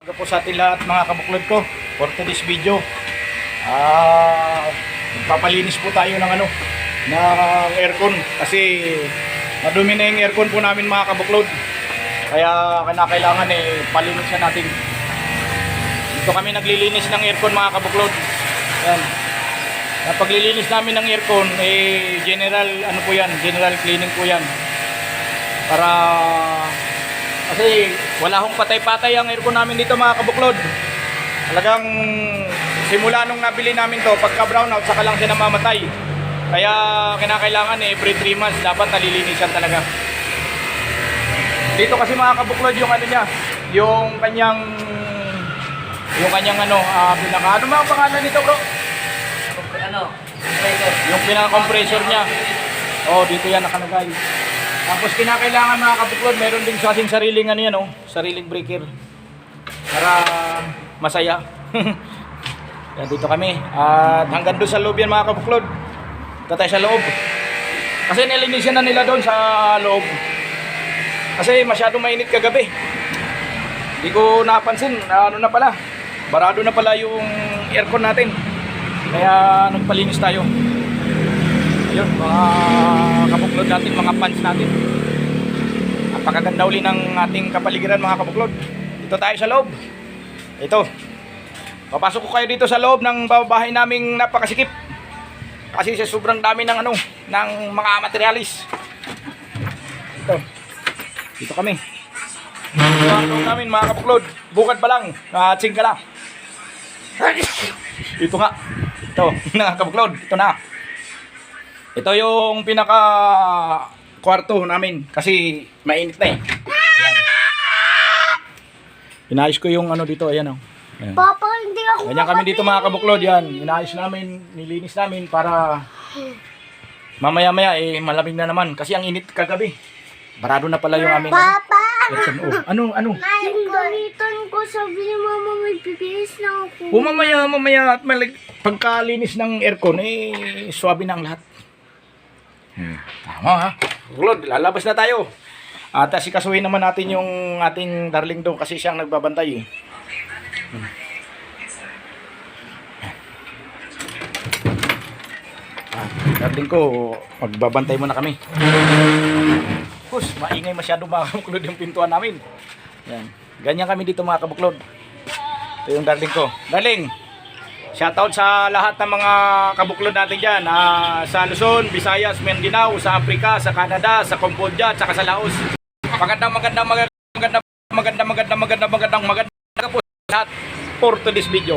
Ito po sa ating lahat mga kabuklod ko for today's video. Magpapalinis po tayo ng ng aircon kasi madumi na yung aircon po namin mga kabuklod. Kaya kailangan palinisan natin. Dito kami naglilinis ng aircon mga kabuklod. Yan. Paglilinis namin ng aircon general po yan, general cleaning po yan. Para kasi wala hong patay-patay ang aircon namin dito mga kabuklod. Talagang simula nung nabili namin to, pagka brownout saka lang siya namamatay. Kaya kinakailangan every 3 months dapat nalilinisan talaga. Dito kasi mga kabuklod yung niya, yung kanyang pinaka ano mga pangalan nito bro? Compressor. Yung pinaka-compressor niya. Oh, dito yan nakalagay. Tapos kinakailangan mga kabuklod, meron din sa ating sariling sariling breaker. Para masaya. Yan, dito kami. At hanggang doon sa loob yan mga kabuklod. Ito tayo sa loob. Kasi nilinisan na nila doon sa loob. Kasi masyadong mainit kagabi. Hindi ko napansin, na pala. Barado na pala yung aircon natin. Kaya nagpalinis tayo. Ayun, mga kabuklod natin, mga fans natin. Napakaganda uli ng ating kapaligiran mga kabuklod. Dito tayo sa loob. Ito. Papasok ko kayo dito sa loob ng bahay naming napakasikip. Kasi sa sobrang dami ng ng mga materialis. Ito. Dito kami. Ito namin mga kabuklod. Bukad pa lang. Tsing ka lang. Ito nga. Ito, mga kabuklod. Ito na. Ito yung pinaka kwarto namin kasi mainit na eh. Ayan. Inayos ko yung dito, ayan oh. Ayan. Papa, hindi ako Ganyan kami dito mga kabuklod, yan. Inayos namin, nilinis namin para mamaya-maya malamig na naman kasi ang init kagabi. Barado na pala yung aming Papa! Ano? Yung gamitan ko, sabi ni Mama may bibihis na ako. Mamaya at pagkalinis ng aircon swabe na ang lahat. Tama ha. Kabuklod, lalabas na tayo. At asikasuhin naman natin yung ating darling doon kasi siyang nagbabantay eh. Darling ko, magbabantay muna kami. Hus, maingay masyado mga kabuklod yung pintuan namin. Yan. Ganyan kami dito mga kabuklod. Ito yung darling ko. Darling, shoutout sa lahat ng mga kabuklod natin dyan. Sa Luzon, Visayas, Mindanao, sa Africa, sa Canada, sa Cambodia, at sa Laos. Magandang po lahat for today's video.